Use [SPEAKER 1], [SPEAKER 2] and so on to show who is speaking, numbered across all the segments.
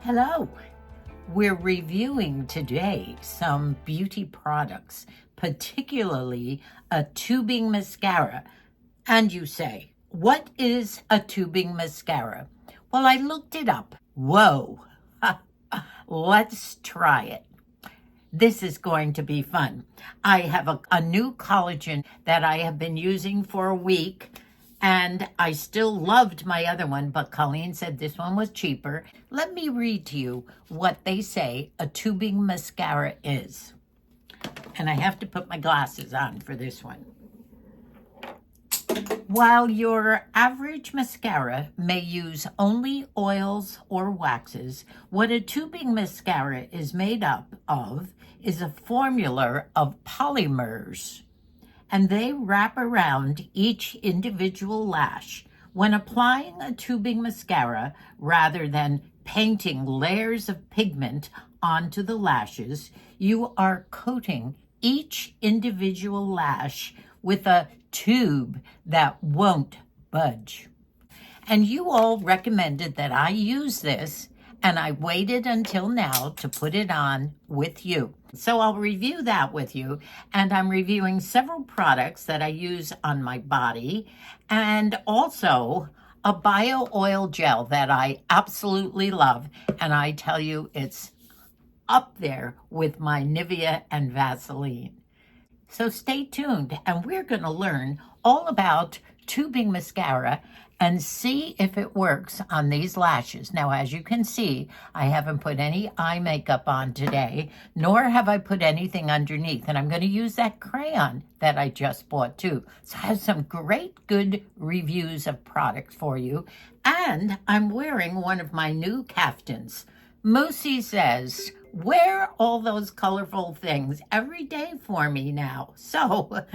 [SPEAKER 1] Hello. We're reviewing today some beauty products, particularly a tubing mascara. And you say, what is a tubing mascara? Well, I looked it up. Whoa. Let's try it. This is going to be fun. I have a new collagen that I have been using for a week, and I still loved my other one, but Colleen said this one was cheaper. Let me read to you what they say a tubing mascara is. And I have to put my glasses on for this one. While your average mascara may use only oils or waxes, what a tubing mascara is made up of is a formula of polymers, and they wrap around each individual lash. When applying a tubing mascara, rather than painting layers of pigment onto the lashes, you are coating each individual lash with a tube that won't budge. And you all recommended that I use this, and I waited until now to put it on with you. So I'll review that with you, and I'm reviewing several products that I use on my body, and also a bio oil gel that I absolutely love, and I tell you it's up there with my Nivea and Vaseline. So stay tuned, and we're going to learn all about tubing mascara and see if it works on these lashes. Now, as you can see, I haven't put any eye makeup on today, nor have I put anything underneath. And I'm going to use that crayon that I just bought too. So I have some great, good reviews of products for you. And I'm wearing one of my new caftans. Moosey says, wear all those colorful things every day for me now. So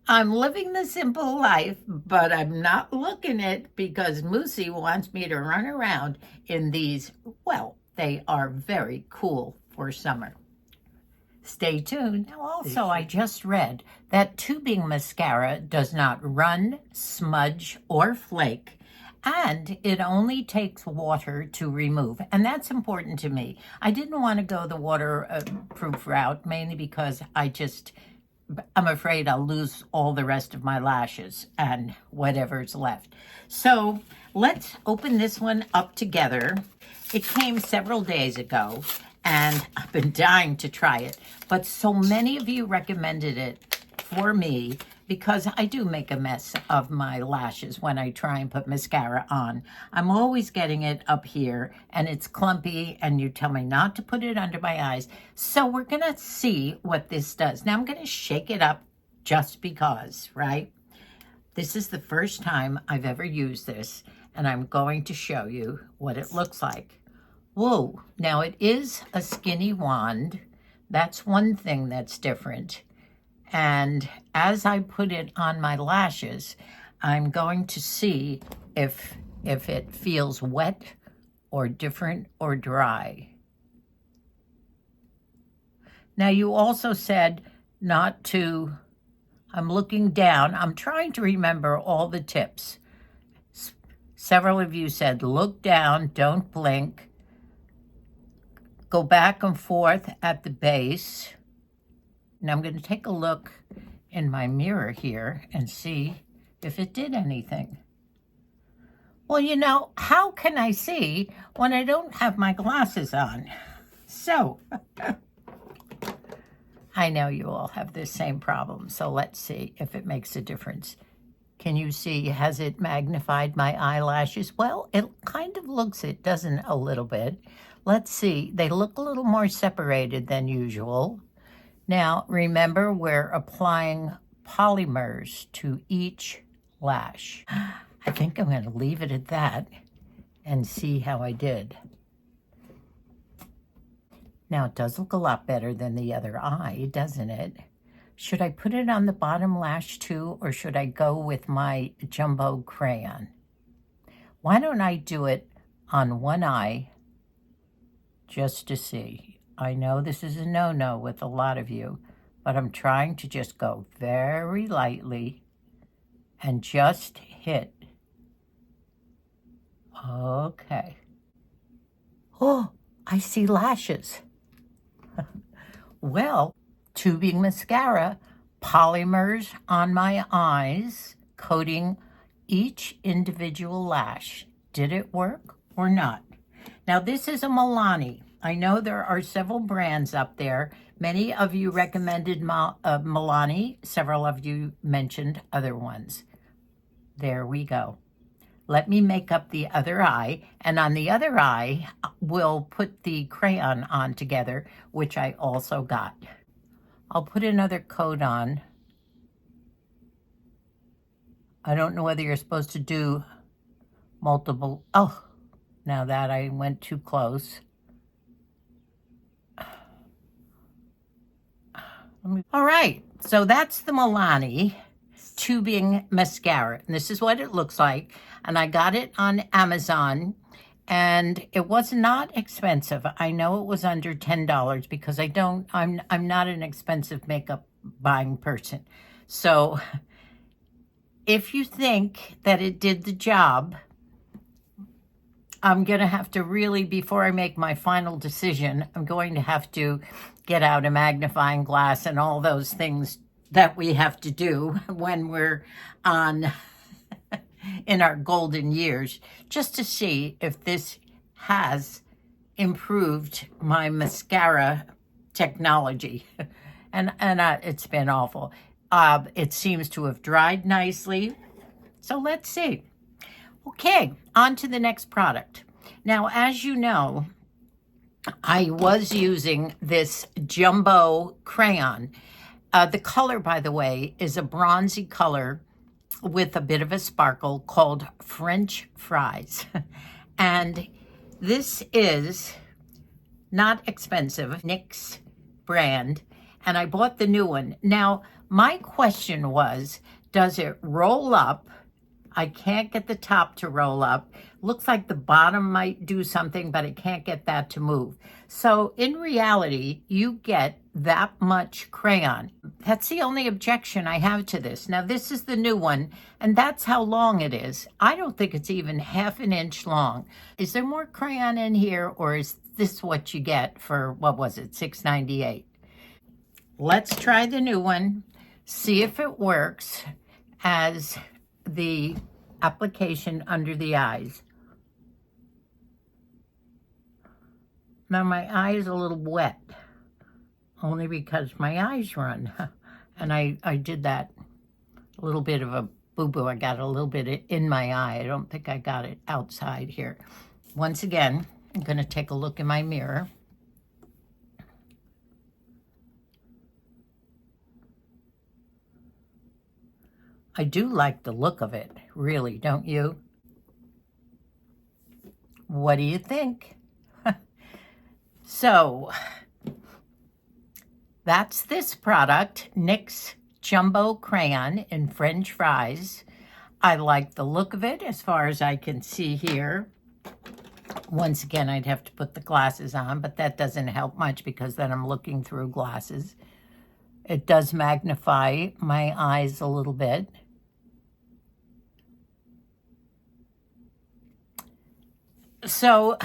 [SPEAKER 1] I'm living the simple life, but I'm not looking it because Moosey wants me to run around in these, well, they are very cool for summer. Stay tuned. Now also, I just read that tubing mascara does not run, smudge, or flake, and it only takes water to remove. And that's important to me. I didn't want to go the waterproof route, mainly because I'm afraid I'll lose all the rest of my lashes and whatever's left. So let's open this one up together. It came several days ago, and I've been dying to try it. But so many of you recommended it for me because I do make a mess of my lashes when I try and put mascara on. I'm always getting it up here, and it's clumpy, and you tell me not to put it under my eyes. So we're going to see what this does. Now I'm going to shake it up just because, right? This is the first time I've ever used this, and I'm going to show you what it looks like. Whoa, now it is a skinny wand. That's one thing that's different. And as I put it on my lashes, I'm going to see if it feels wet or different or dry. Now, you also said not to, I'm looking down. I'm trying to remember all the tips. Several of you said, look down, don't blink, go back and forth at the base. Now I'm going to take a look in my mirror here and see if it did anything. Well, you know, how can I see when I don't have my glasses on? So, I know you all have this same problem, so let's see if it makes a difference. Can you see, has it magnified my eyelashes? Well, it kind of looks it, doesn't it, a little bit. Let's see, they look a little more separated than usual. Now, remember, we're applying polymers to each lash. I think I'm going to leave it at that and see how I did. Now, it does look a lot better than the other eye, doesn't it? Should I put it on the bottom lash too, or should I go with my jumbo crayon? Why don't I do it on one eye just to see? I know this is a no-no with a lot of you, but I'm trying to just go very lightly and just hit. Okay. Oh, I see lashes. Well, tubing mascara, polymers on my eyes, coating each individual lash. Did it work or not? Now, this is a Milani. I know there are several brands up there. Many of you recommended Milani. Several of you mentioned other ones. There we go. Let me make up the other eye, and on the other eye, we'll put the crayon on together, which I also got. I'll put another coat on. I don't know whether you're supposed to do multiple. Oh, now that I went too close. All right, so that's the Milani tubing mascara. And this is what it looks like. And I got it on Amazon, and it was not expensive. I know it was under $10 because I'm not an expensive makeup buying person. So if you think that it did the job, I'm going to have to really, before I make my final decision, I'm going to have to get out a magnifying glass and all those things that we have to do when we're on in our golden years, just to see if this has improved my mascara technology. And it's been awful. It seems to have dried nicely. So let's see. Okay, on to the next product. Now, as you know, I was using this jumbo crayon. The color, by the way, is a bronzy color with a bit of a sparkle called French Fries. And this is not expensive, NYX brand, and I bought the new one. Now, my question was, does it roll up? I can't get the top to roll up. Looks like the bottom might do something, but I can't get that to move. So in reality, you get that much crayon. That's the only objection I have to this. Now, this is the new one, and that's how long it is. I don't think it's even half an inch long. Is there more crayon in here, or is this what you get for, what was it, $6.98? Let's try the new one, see if it works as the application under the eyes. Now my eye is a little wet, only because my eyes run. And I did that, a little bit of a boo-boo. I got a little bit in my eye. I don't think I got it outside here. Once again, I'm going to take a look in my mirror. I do like the look of it, really, don't you? What do you think? So, that's this product, NYX Jumbo Crayon in French Fries. I like the look of it as far as I can see here. Once again, I'd have to put the glasses on, but that doesn't help much because then I'm looking through glasses. It does magnify my eyes a little bit. So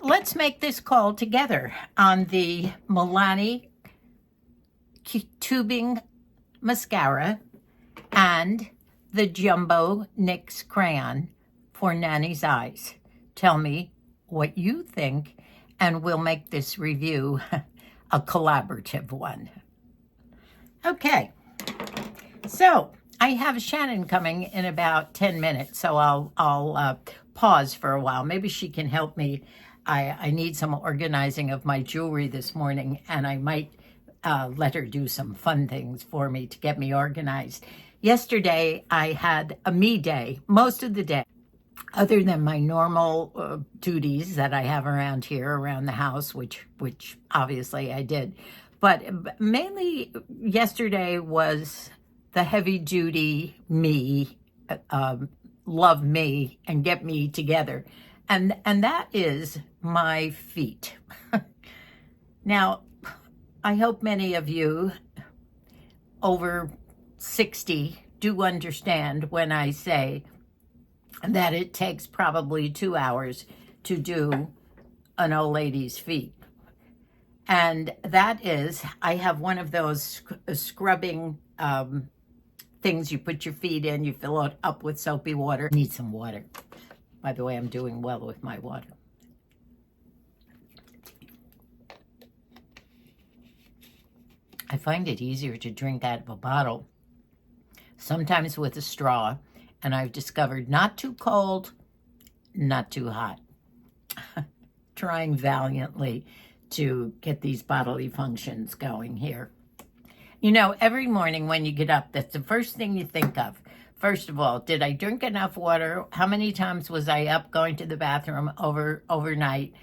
[SPEAKER 1] let's make this call together on the Milani tubing mascara and the jumbo NYX crayon for Nanny's eyes. Tell me what you think, and we'll make this review a collaborative one. Okay, so I have Shannon coming in about 10 minutes, so I'll pause for a while. Maybe she can help me. I need some organizing of my jewelry this morning, and I might let her do some fun things for me to get me organized. Yesterday, I had a me day, most of the day, other than my normal duties that I have around here, around the house, which obviously I did. But mainly yesterday was the heavy-duty me, love me and get me together. And that is my feet. Now, I hope many of you over 60 do understand when I say that it takes probably 2 hours to do an old lady's feet. And that is, I have one of those scrubbing things you put your feet in, you fill it up with soapy water. Need some water. By the way, I'm doing well with my water. I find it easier to drink out of a bottle, sometimes with a straw, and I've discovered not too cold, not too hot. Trying valiantly to get these bodily functions going here. You know, every morning when you get up, that's the first thing you think of. First of all, did I drink enough water? How many times was I up going to the bathroom overnight?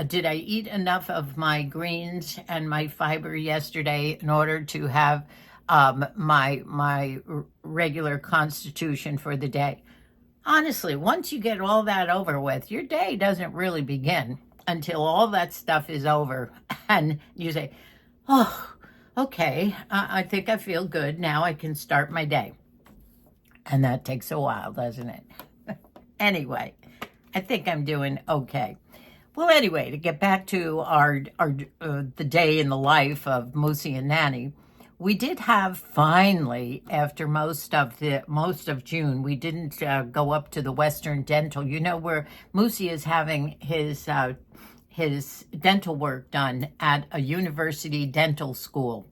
[SPEAKER 1] Did I eat enough of my greens and my fiber yesterday in order to have my regular constitution for the day? Honestly, once you get all that over with, your day doesn't really begin until all that stuff is over and you say, oh, okay, I think I feel good. Now I can start my day. And that takes a while, doesn't it? Anyway, I think I'm doing okay. Well, anyway, to get back to our the day in the life of Moosey and Nanny, we did have finally, after most of June, we didn't go up to the Western Dental. You know, where Moosey is having his dental work done at a university dental school.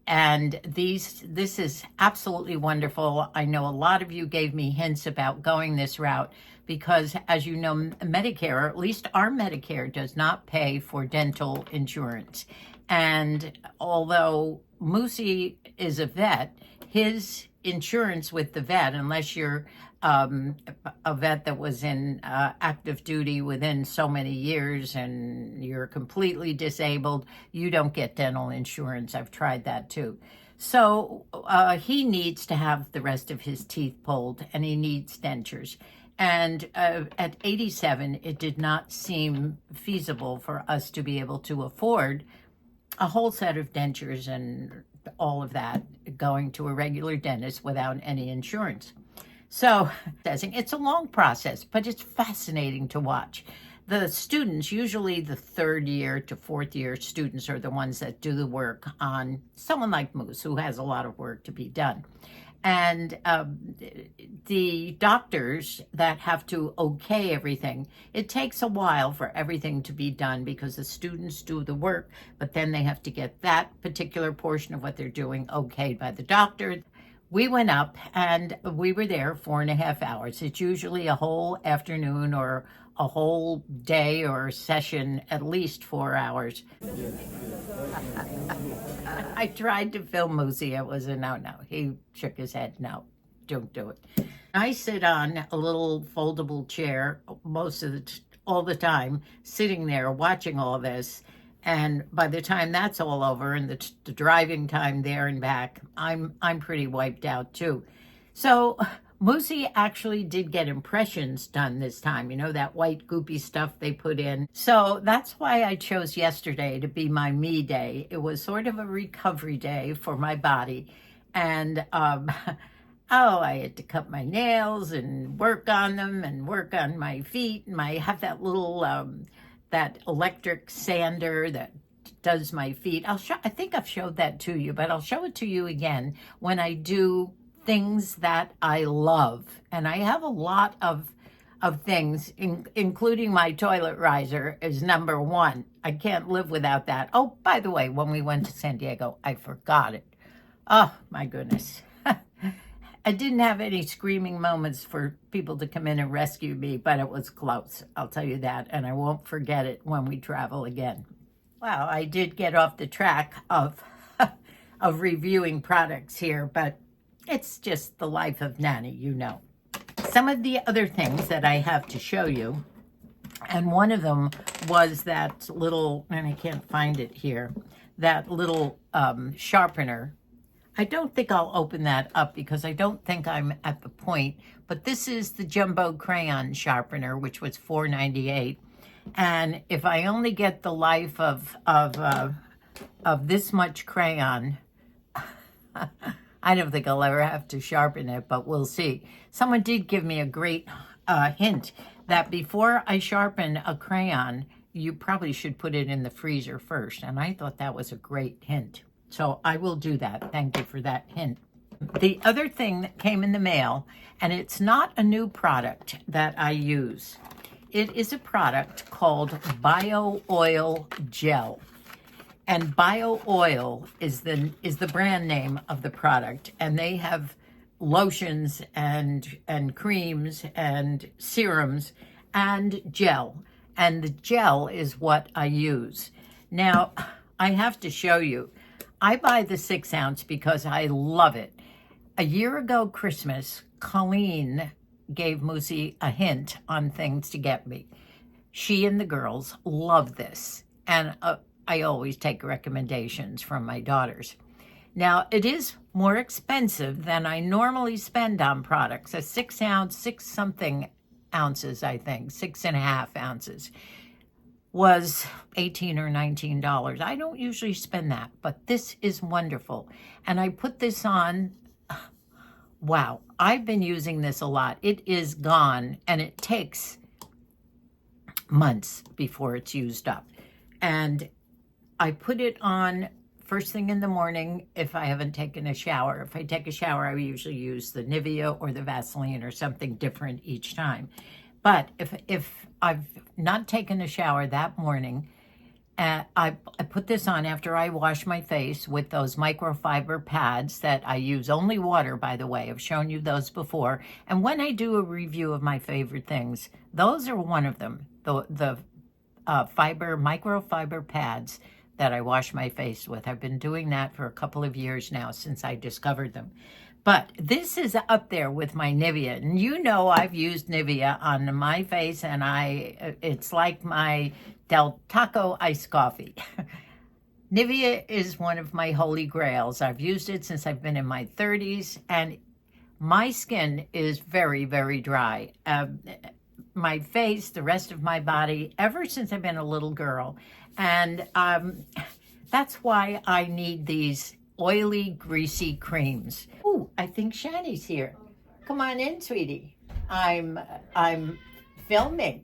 [SPEAKER 1] And this is absolutely wonderful. I know a lot of you gave me hints about going this route because, as you know, Medicare, or at least our Medicare, does not pay for dental insurance. And although Moosey is a vet, his insurance with the vet, unless you're a vet that was in active duty within so many years and you're completely disabled, you don't get dental insurance. I've tried that too. So he needs to have the rest of his teeth pulled and he needs dentures. And at 87, it did not seem feasible for us to be able to afford a whole set of dentures and all of that going to a regular dentist without any insurance. So it's a long process, but it's fascinating to watch. The students, usually the third year to fourth year students, are the ones that do the work on someone like Moose, who has a lot of work to be done. And the doctors that have to okay everything, it takes a while for everything to be done because the students do the work, but then they have to get that particular portion of what they're doing okayed by the doctor. We went up and we were there 4.5 hours. It's usually a whole afternoon or a whole day or session, at least 4 hours. I tried to film Moosey. It was a no. He shook his head. No, don't do it. I sit on a little foldable chair all the time, sitting there watching all this. And by the time that's all over and the driving time there and back, I'm pretty wiped out too. So Moosey actually did get impressions done this time, you know, that white goopy stuff they put in. So that's why I chose yesterday to be my me day. It was sort of a recovery day for my body. And I had to cut my nails and work on them and work on my feet. And I have that little that electric sander that does my feet. I think I've showed that to you, but I'll show it to you again when I do things that I love. And I have a lot of things, including my toilet riser is number one. I can't live without that. Oh, by the way, when we went to San Diego, I forgot it. Oh, my goodness. I didn't have any screaming moments for people to come in and rescue me, but it was close. I'll tell you that, and I won't forget it when we travel again. Wow, I did get off the track of reviewing products here, but it's just the life of Nanny, you know. Some of the other things that I have to show you, and one of them was that little, and I can't find it here, that little sharpener. I don't think I'll open that up because I don't think I'm at the point, but this is the jumbo crayon sharpener, which was $4.98. And if I only get the life of this much crayon, I don't think I'll ever have to sharpen it, but we'll see. Someone did give me a great hint that before I sharpen a crayon, you probably should put it in the freezer first. And I thought that was a great hint. So I will do that. Thank you for that hint. The other thing that came in the mail, and it's not a new product that I use. It is a product called Bio Oil Gel. And Bio Oil is the brand name of the product. And they have lotions and creams and serums and gel. And the gel is what I use. Now, I have to show you. I buy the 6 ounce because I love it. A year ago Christmas, Colleen gave Moosey a hint on things to get me. She and the girls love this. And I always take recommendations from my daughters. Now, it is more expensive than I normally spend on products. A 6 ounce, 6 something ounces, I think, 6.5 ounces, was $18 or $19. I don't usually spend that, but this is wonderful. And I put this on. Wow, I've been using this a lot. It is gone, and it takes months before it's used up. And I put it on first thing in the morning if I haven't taken a shower. If I take a shower, I usually use the Nivea or the Vaseline or something different each time. But if I've not taken a shower that morning, I put this on after I wash my face with those microfiber pads that I use only water, by the way. I've shown you those before. And when I do a review of my favorite things, those are one of them. The microfiber pads that I wash my face with. I've been doing that for a couple of years now since I discovered them. But this is up there with my Nivea. And you know I've used Nivea on my face, and it's like my Del Taco iced coffee. Nivea is one of my holy grails. I've used it since I've been in my 30s, and my skin is very, very dry. My face, the rest of my body, ever since I've been a little girl. And that's why I need these oily, greasy creams. Ooh, I think Shani's here. Come on in, sweetie. I'm filming.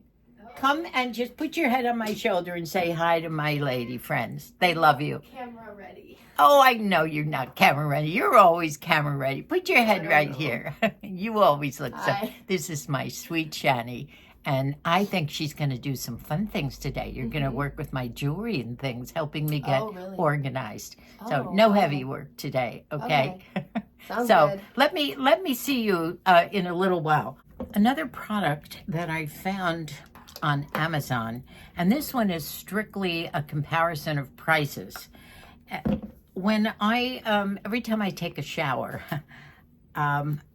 [SPEAKER 1] Come and just put your head on my shoulder and say hi to my lady friends. They love you.
[SPEAKER 2] Camera ready.
[SPEAKER 1] Oh, I know you're not camera ready. You're always camera ready. Put your head right here. You always look so. This is my sweet Shani. And I think she's going to do some fun things today. You're going to work with my jewelry and things, helping me get organized. So no heavy work today, okay?
[SPEAKER 2] Sounds
[SPEAKER 1] so
[SPEAKER 2] good.
[SPEAKER 1] let me see you in a little while. Another product that I found on Amazon, and this one is strictly a comparison of prices. When I every time I take a shower,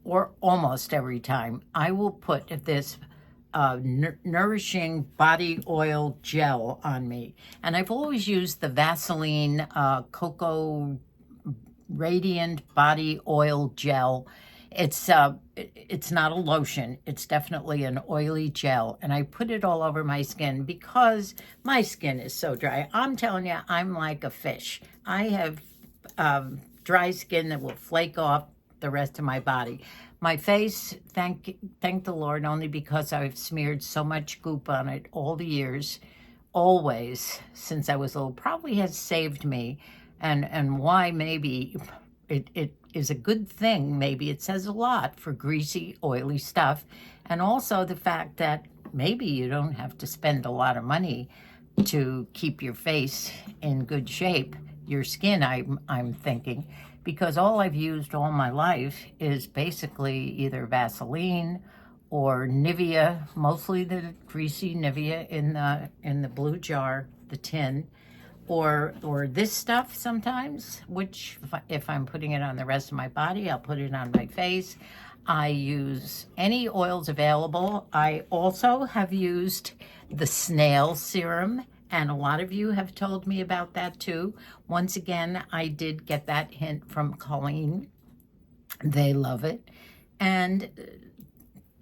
[SPEAKER 1] or almost every time, I will put this nourishing body oil gel on me. And I've always used the Vaseline Cocoa Radiant Body Oil Gel. It's not a lotion. It's definitely an oily gel. And I put it all over my skin because my skin is so dry. I'm telling you, I'm like a fish. I have dry skin that will flake off the rest of my body. My face, thank the Lord, only because I've smeared so much goop on it all the years, always, since I was little, probably has saved me. And why maybe it is a good thing. Maybe it says a lot for greasy, oily stuff. And also the fact that maybe you don't have to spend a lot of money to keep your face in good shape. Your skin, I'm thinking, because all I've used all my life is basically either Vaseline or Nivea, mostly the greasy Nivea in the blue jar, the tin, or this stuff sometimes, which if I'm putting it on the rest of my body, I'll put it on my face. I use any oils available. I also have used the snail serum, and a lot of you have told me about that too. Once again, I did get that hint from Colleen. They love it. And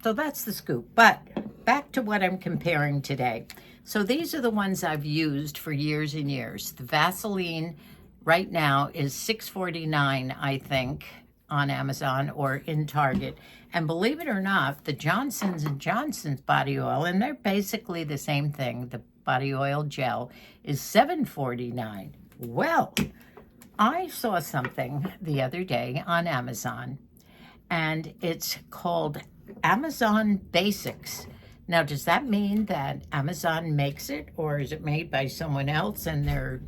[SPEAKER 1] so that's the scoop. But back to what I'm comparing today. So these are the ones I've used for years and years. The Vaseline right now is $6.49, I think, on Amazon or in Target. And believe it or not, the Johnson & Johnson's body oil, and they're basically the same thing. body oil gel is $7.49. Well, I saw something the other day on Amazon, and it's called Amazon Basics. Now, does that mean that Amazon makes it, or is it made by someone else and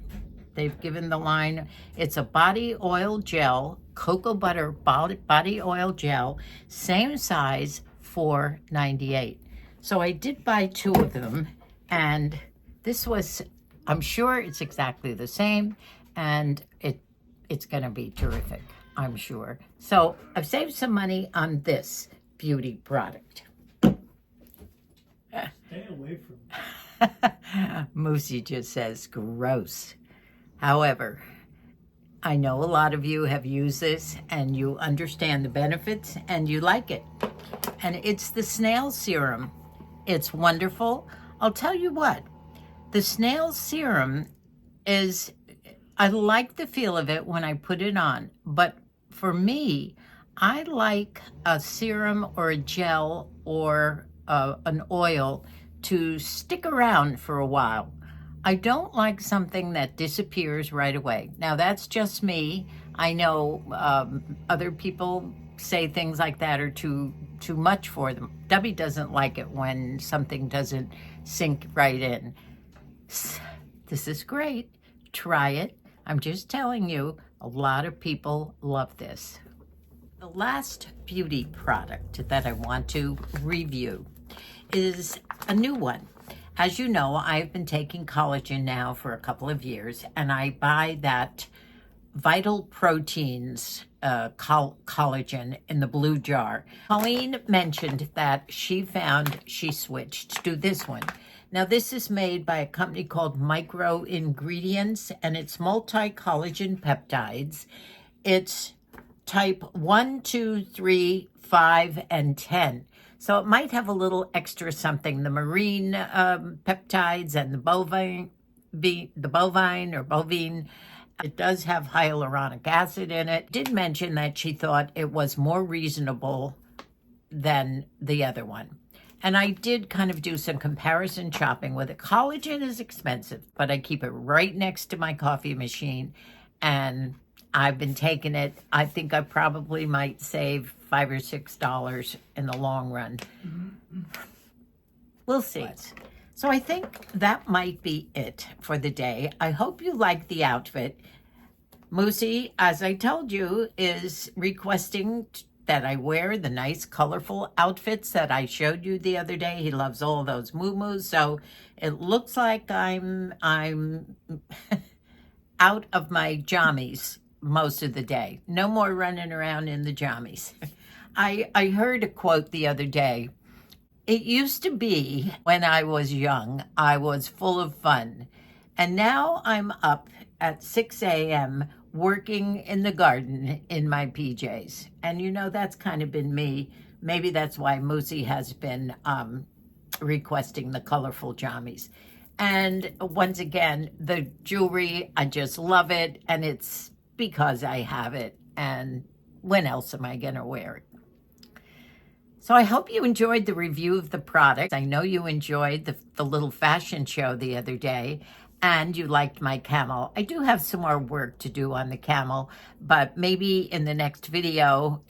[SPEAKER 1] they've given the line? It's a body oil gel, cocoa butter body oil gel, same size, $4.98. So I did buy 2 of them, and this was, I'm sure it's exactly the same, and it's gonna be terrific, I'm sure. So I've saved some money on this beauty product.
[SPEAKER 2] Stay away from me.
[SPEAKER 1] Moosey just says, gross. However, I know a lot of you have used this and you understand the benefits and you like it. And it's the snail serum. It's wonderful. I'll tell you what, the snail serum is, I like the feel of it when I put it on, but for me, I like a serum or a gel or an oil to stick around for a while. I don't like something that disappears right away. Now, that's just me. I know other people say things like that are too much for them. Debbie doesn't like it when something doesn't sink right in. This is great. Try it. I'm just telling you, a lot of people love this. The last beauty product that I want to review is a new one. As you know, I've been taking collagen now for a couple of years, and I buy that Vital Proteins collagen in the blue jar. Colleen mentioned that she found she switched to this one. Now, this is made by a company called Micro Ingredients, and it's multi-collagen peptides. It's type 1, 2, 3, 5, and 10. So it might have a little extra something. The marine peptides and the bovine. It does have hyaluronic acid in it. Did mention that she thought it was more reasonable than the other one. And I did kind of do some comparison shopping with it. Collagen is expensive, but I keep it right next to my coffee machine, and I've been taking it. I think I probably might save $5 or $6 in the long run. We'll see. So I think that might be it for the day. I hope you like the outfit. Moosey, as I told you, is requesting that I wear the nice colorful outfits that I showed you the other day. He loves all those moo-moos, so it looks like I'm out of my jammies most of the day. No more running around in the jammies. I heard a quote the other day. It used to be when I was young, I was full of fun. And now I'm up at 6 a.m. working in the garden in my PJs. And you know, that's kind of been me. Maybe that's why Moosey has been requesting the colorful jammies. And once again, the jewelry, I just love it. And it's because I have it. And when else am I going to wear it? So I hope you enjoyed the review of the product. I know you enjoyed the little fashion show the other day, and you liked my camel. I do have some more work to do on the camel, but maybe in the next video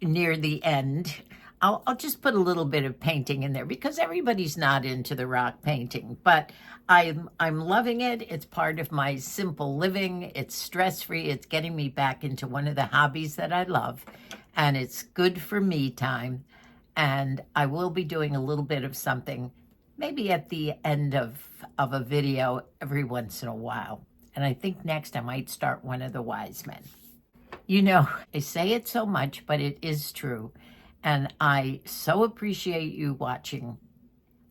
[SPEAKER 1] near the end, I'll just put a little bit of painting in there because everybody's not into the rock painting, but I'm loving it. It's part of my simple living. It's stress-free. It's getting me back into one of the hobbies that I love, and it's good for me time. And I will be doing a little bit of something, maybe at the end of a video every once in a while. And I think next I might start one of the wise men. You know, I say it so much, but it is true. And I so appreciate you watching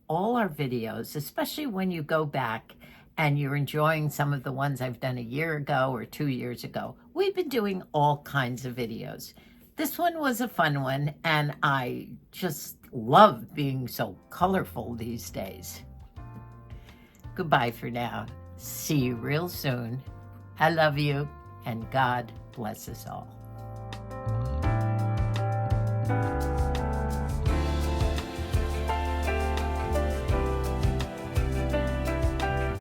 [SPEAKER 1] all our videos, especially when you go back and you're enjoying some of the ones I've done a year ago or 2 years ago. We've been doing all kinds of videos. This one was a fun one, and I just love being so colorful these days. Goodbye for now. See you real soon. I love you, and God bless us all.